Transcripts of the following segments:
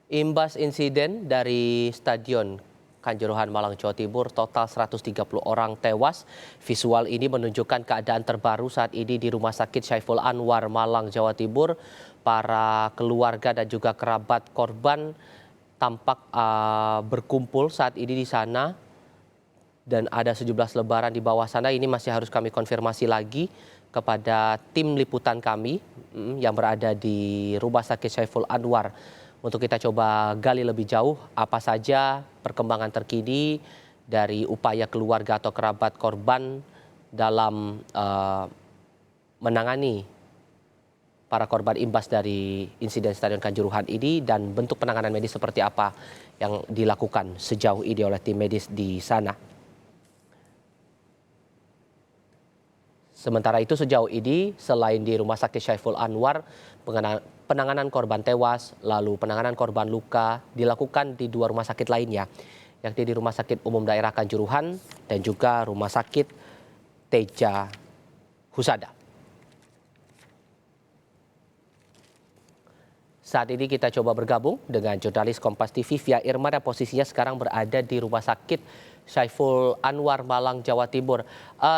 Imbas insiden dari Stadion Kanjuruhan Malang, Jawa Timur, total 130 orang tewas. Visual ini menunjukkan keadaan terbaru saat ini di Rumah Sakit Saiful Anwar, Malang, Jawa Timur. Para keluarga dan juga kerabat korban tampak berkumpul saat ini di sana dan ada 17 lembaran di bawah sana. Ini masih harus kami konfirmasi lagi kepada tim liputan kami yang berada di Rumah Sakit Saiful Anwar. Untuk kita coba gali lebih jauh apa saja perkembangan terkini dari upaya keluarga atau kerabat korban dalam menangani para korban imbas dari insiden Stadion Kanjuruhan ini dan bentuk penanganan medis seperti apa yang dilakukan sejauh ini oleh tim medis di sana. Sementara itu sejauh ini selain di Rumah Sakit Saiful Anwar, penanganan korban tewas lalu penanganan korban luka dilakukan di dua rumah sakit lainnya, yakni di Rumah Sakit Umum Daerah Kanjuruhan dan juga Rumah Sakit Teja Husada. Saat ini kita coba bergabung dengan jurnalis Kompas TV via Irma dan posisinya sekarang berada di Rumah Sakit Saiful Anwar, Malang, Jawa Timur.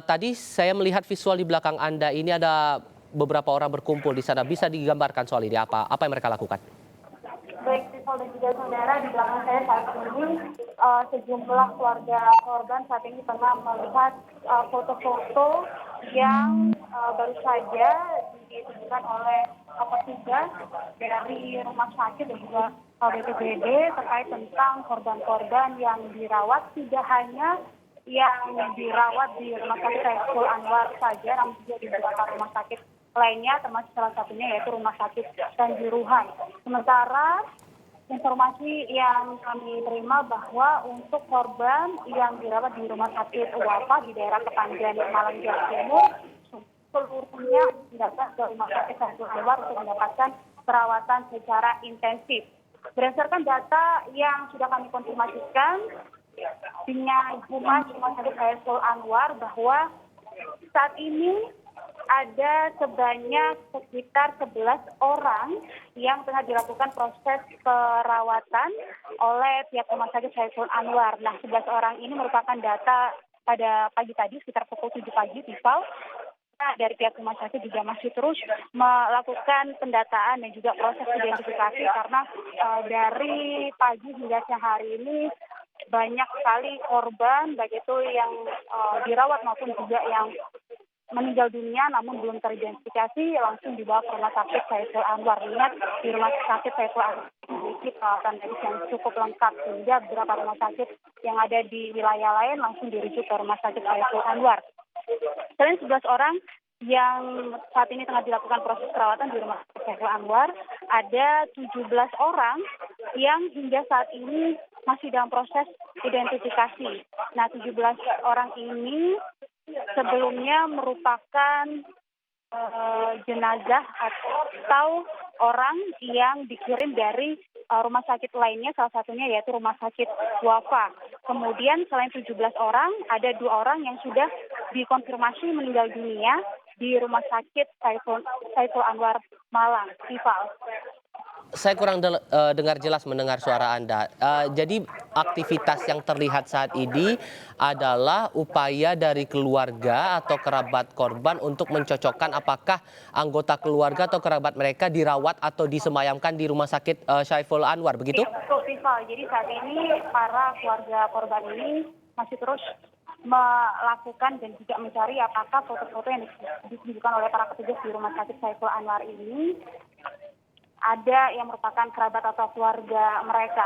Tadi saya melihat visual di belakang Anda ini ada beberapa orang berkumpul di sana. Bisa digambarkan soal ini apa yang mereka lakukan? Baik, Rizal dan juga saudara, di belakang saya saat ini sejumlah keluarga korban saat ini tengah melihat foto-foto yang baru saja ditunjukkan oleh petugas dari rumah sakit dan juga BPBD terkait tentang korban-korban yang dirawat. Tidak hanya yang dirawat di Rumah Sakit Saiful Anwar saja, namun juga di beberapa rumah sakit lainnya, termasuk salah satunya yaitu Rumah Sakit Kanjuruhan. Sementara informasi yang kami terima bahwa untuk korban yang dirawat di Rumah Sakit Wafa di daerah Kepanjen, Malang, Jawa Timur, seluruhnya datang ke Rumah Sakit Saiful Anwar untuk mendapatkan perawatan secara intensif. Berdasarkan data yang sudah kami konfirmasikan dengan Humas Rumah Sakit Saiful Anwar bahwa saat ini ada sebanyak sekitar 11 orang yang tengah dilakukan proses perawatan oleh pihak Rumah Sakit Saiful Anwar. Nah, 11 orang ini merupakan data pada pagi tadi sekitar pukul 7 pagi, Tifal. Dari pihak rumah sakit juga masih terus melakukan pendataan dan juga proses identifikasi karena dari pagi hingga siang hari ini banyak sekali korban baik itu yang dirawat maupun juga yang meninggal dunia namun belum teridentifikasi langsung dibawa ke Rumah Sakit Saiful Anwar. Ingat, di Rumah Sakit Saiful Anwar memiliki perawatan medis yang cukup lengkap sehingga beberapa rumah sakit yang ada di wilayah lain langsung dirujuk ke Rumah Sakit Saiful Anwar. Selain 11 orang yang saat ini tengah dilakukan proses perawatan di Rumah Sakit Saiful Anwar, ada 17 orang yang hingga saat ini masih dalam proses identifikasi. Nah, 17 orang ini sebelumnya merupakan jenazah atau orang yang dikirim dari rumah sakit lainnya, salah satunya yaitu Rumah Sakit Wafa. Kemudian selain 17 orang, ada 2 orang yang sudah dikonfirmasi meninggal dunia di Rumah Sakit Saiful Anwar, Malang. Tifal. Saya kurang dengar jelas mendengar suara Anda. Jadi aktivitas yang terlihat saat ini adalah upaya dari keluarga atau kerabat korban untuk mencocokkan apakah anggota keluarga atau kerabat mereka dirawat atau disemayamkan di Rumah Sakit Saiful Anwar, begitu? Iya, betul, Tifal. Jadi saat ini para keluarga korban ini masih terus melakukan dan juga mencari apakah foto-foto yang ditunjukkan oleh para petugas di Rumah Sakit Saiful Anwar ini ada yang merupakan kerabat atau keluarga mereka.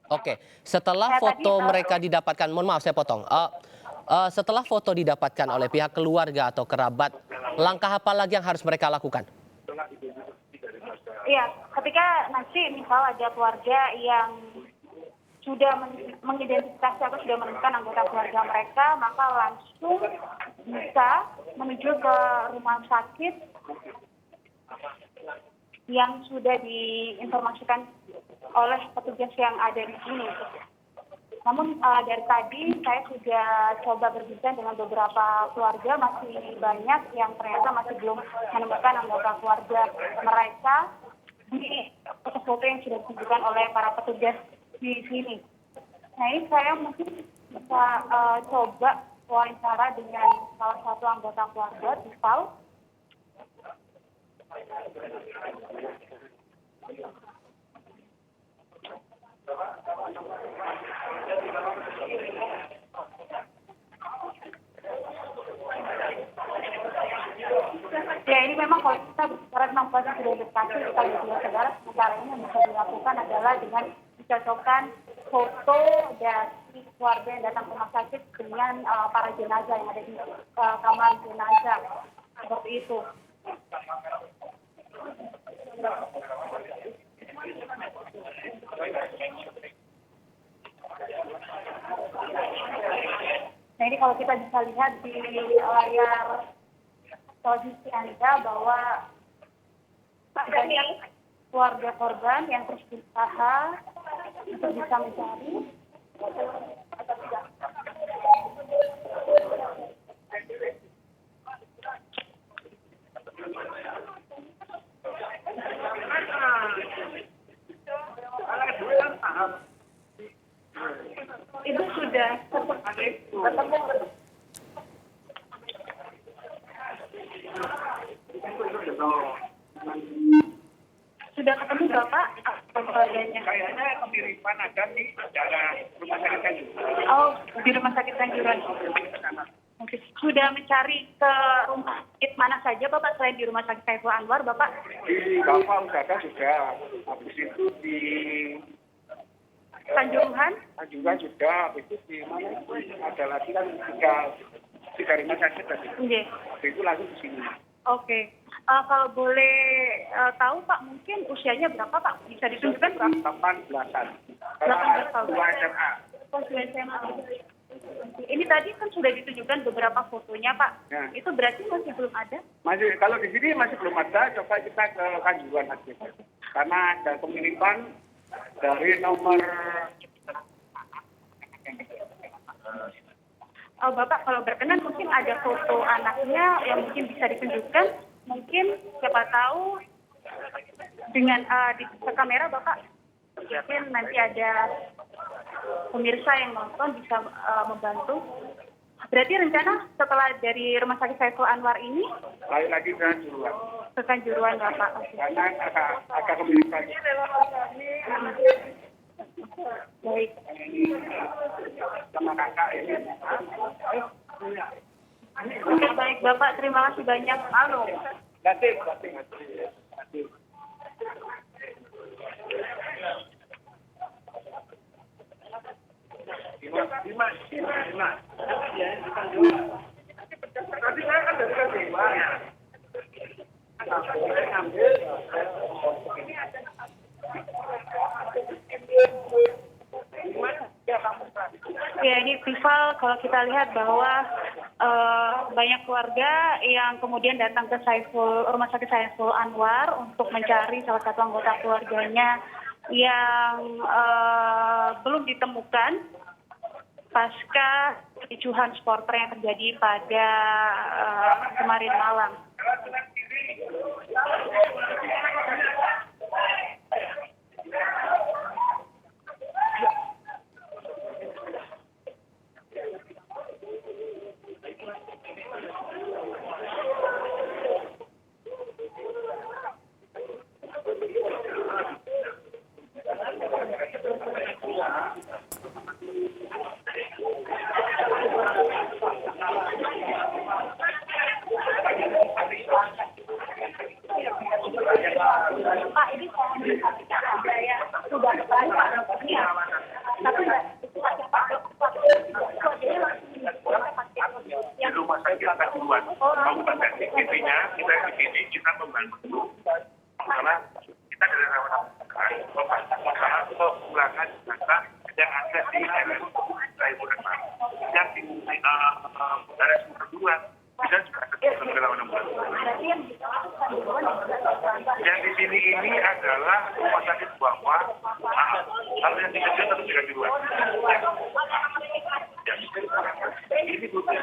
Oke, setelah foto mereka didapatkan, mohon maaf saya potong. Setelah foto didapatkan oleh pihak keluarga atau kerabat, langkah apa lagi yang harus mereka lakukan? Iya, ketika nanti misal ada keluarga yang sudah mengidentifikasi atau sudah menemukan anggota keluarga mereka, maka langsung bisa menuju ke rumah sakit yang sudah diinformasikan oleh petugas yang ada di sini. Namun dari tadi saya sudah coba berbincang dengan beberapa keluarga, masih banyak yang ternyata masih belum menemukan anggota keluarga mereka. di foto-foto yang sudah ditunjukkan oleh para petugas di sini. Nah ini saya mungkin bisa coba wawancara dengan salah satu anggota keluarga, Tifal. Ya ini memang kalau kita bicara tentang proses identifikasi kita juga saudara, sementara ini yang bisa dilakukan adalah dengan mencocokkan foto dari keluarga yang datang ke rumah sakit dengan para jenazah yang ada di kamar jenazah seperti itu. Nah ini kalau kita bisa lihat di layar posisi Anda bahwa banyak keluarga korban yang terus berusaha untuk bisa mencari. Itu sudah ketemu. Sudah ketemu Bapak keluarganya? Kayaknya kemiripan ada di daerah rumah sakit Kanjuruhan. Oh, di rumah sakit Kanjuruhan. Oke. Sudah mencari ke rumah sakit mana saja Bapak selain di rumah sakit Saiful Anwar Bapak? Di Bapak Udara juga, habis itu di Kanjuruhan? Kanjuruhan juga, habis itu di mana itu ada lagi kan tiga rumah sakit tadi. Iya. Habis itu langsung di sini. Oke. Kalau boleh tahu Pak, mungkin usianya berapa Pak? Bisa ditunjukkan Pak? 18-an. 18 tahun. Dua SMA. Oh, sudah SMA. Ini tadi kan sudah ditunjukkan beberapa fotonya Pak. Ya. Itu berarti masih belum ada? Masih kalau di sini masih belum ada, coba kita ke Kanjuruhan aja. Karena ada kemiripan dari nomor Bapak kalau berkenan mungkin ada foto anaknya yang mungkin bisa ditunjukkan. Mungkin siapa tahu dengan di kamera Bapak mungkin nanti ada pemirsa yang nonton bisa membantu. Berarti rencana setelah dari rumah sakit Saiful Anwar ini lagi ke Kanjuruhan. ke Kanjuruhan Bapak. Karena agak kemiripan. Baik. Sama kakak ini. Oke, baik Bapak, terima kasih banyak. Halo. Nanti. Lima. Nanti saya kan dari Kanjuruhan ya. Ya ini Tifal, kalau kita lihat bahwa banyak keluarga yang kemudian datang ke rumah sakit Saiful Anwar untuk mencari salah satu anggota keluarganya yang belum ditemukan pasca kericuhan supporter yang terjadi pada kemarin malam. Pak, ini saya ada ya sudah banyak tapi Di rumah sakit Kanjuruhan, Kabupaten intinya kita di sini kita membantu karena kita dari relawan masalah pemulangan jenazah yang ada di daerah Saiful Anwar, yang di daerah Sumber 2 kita juga ada relawan membantu. Yang di sini ini adalah rumah sakit bawah. Kalau yang di kecil tetap di Kanjuruhan. Ini bukan.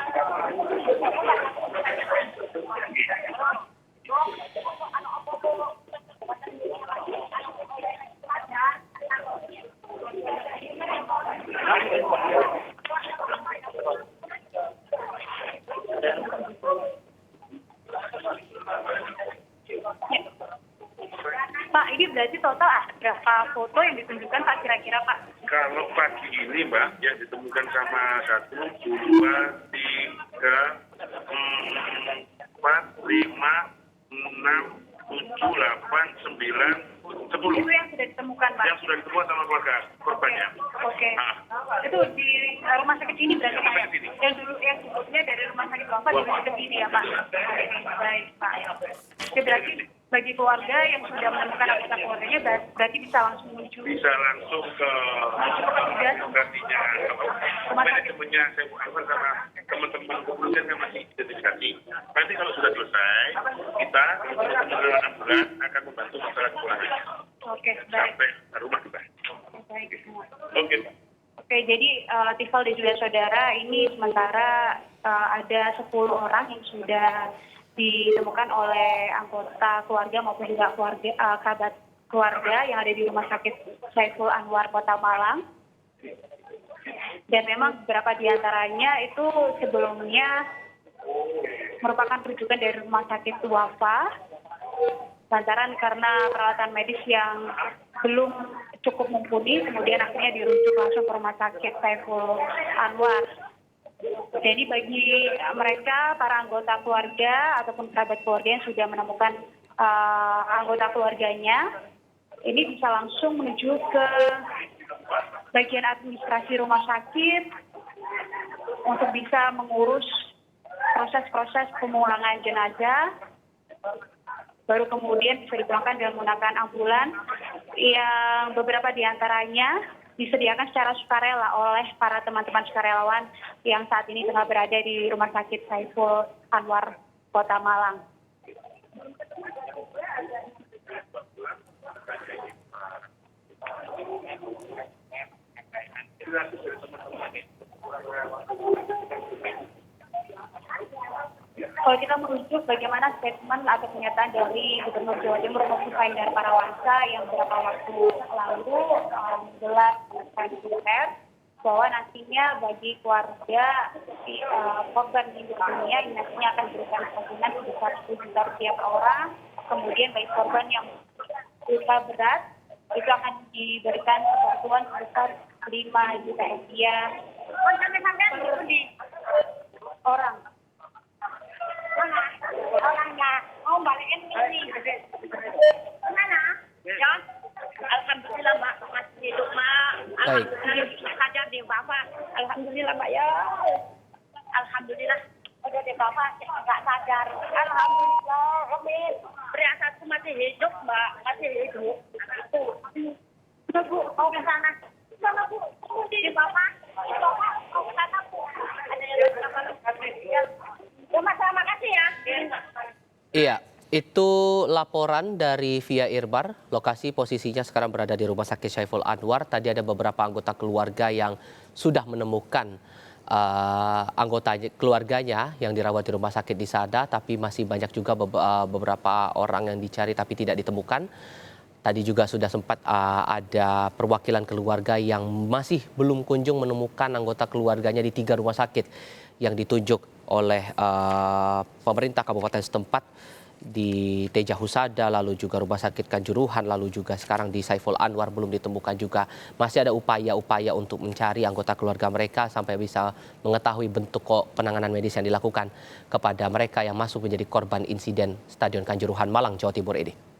berarti total ada berapa foto yang ditunjukkan Pak kira-kira Pak? Kalau pagi ini Mbak, yang ditemukan sama 1, 2, 3, 4, 5, 6, 7, 8, 9, 10. Itu yang sudah ditemukan Pak? Yang sudah ditemukan sama keluarga korbannya. Oke. Nah, Itu di rumah sakit ini berarti Rumah Pak? sakit ini. Yang dulu yang sebelumnya dari rumah sakit Wafa di rumah sakit ini ya Pak? Baik Pak. Oke, berarti bagi keluarga yang sudah menemukan anggota keluarganya berarti bisa langsung menuju bisa langsung ke lokasinya, manajemennya saya bukan sama teman-teman kepolisian yang masih identifikasi. Nanti kalau sudah selesai, kita dengan ambulan akan membantu masalah kepulangan Oke, baik. sampai ke rumah kita. Baik. Oke, Pak. Oke, jadi Tifal dan juga saudara ini sementara ada 10 orang yang sudah ditemukan oleh anggota keluarga maupun juga kerabat keluarga yang ada di Rumah Sakit Saiful Anwar Kota Malang. Dan memang beberapa di antaranya itu sebelumnya merupakan rujukan dari Rumah Sakit Wafa, lantaran karena peralatan medis yang belum cukup mumpuni, kemudian akhirnya dirujuk langsung ke Rumah Sakit Saiful Anwar. Jadi bagi mereka, para anggota keluarga ataupun kerabat keluarga yang sudah menemukan anggota keluarganya, ini bisa langsung menuju ke bagian administrasi rumah sakit untuk bisa mengurus proses-proses pemulangan jenazah, baru kemudian bisa dipulangkan dengan menggunakan ambulan yang beberapa di antaranya disediakan secara sukarela oleh para teman-teman sukarelawan yang saat ini tengah berada di Rumah Sakit Saiful Anwar Kota Malang. Kalau kita merujuk bagaimana statement atau pernyataan dari Gubernur Jawa Timur Kofifa Indar Parawansa yang beberapa waktu lalu menggelar konferensi pers bahwa nantinya bagi keluarga korban meninggal dunia ini nantinya akan diberikan santunan sebesar 10 juta rupiah per orang. Kemudian bagi korban yang luka berat itu akan diberikan bantuan sebesar 5 juta rupiah orang. Orangnya mau balikin ini. Mana? Ya. Alhamdulillah Mbak masih hidup Mbak. Alhamdulillah sadar di Bapak. Alhamdulillah Mbak ya. Alhamdulillah udah di Bapak nggak sadar. Alhamdulillah Amin. Periasanku masih hidup Mbak, masih hidup. Bu, mau ke sana. Sana Bu, di Bapak. Di Bapak mau ke sana Bu. Ada yang terima kasih ya. Iya, itu laporan dari Via Irbar. Lokasi posisinya sekarang berada di Rumah Sakit Saiful Anwar. Tadi ada beberapa anggota keluarga yang sudah menemukan anggota keluarganya yang dirawat di rumah sakit di Sada, tapi masih banyak juga beberapa orang yang dicari tapi tidak ditemukan. Tadi juga sudah sempat ada perwakilan keluarga yang masih belum kunjung menemukan anggota keluarganya di 3 rumah sakit yang ditunjuk oleh pemerintah kabupaten setempat di Teja Husada, lalu juga Rumah Sakit Kanjuruhan, lalu juga sekarang di Saiful Anwar belum ditemukan juga. Masih ada upaya-upaya untuk mencari anggota keluarga mereka sampai bisa mengetahui bentuk penanganan medis yang dilakukan kepada mereka yang masuk menjadi korban insiden Stadion Kanjuruhan Malang, Jawa Timur ini.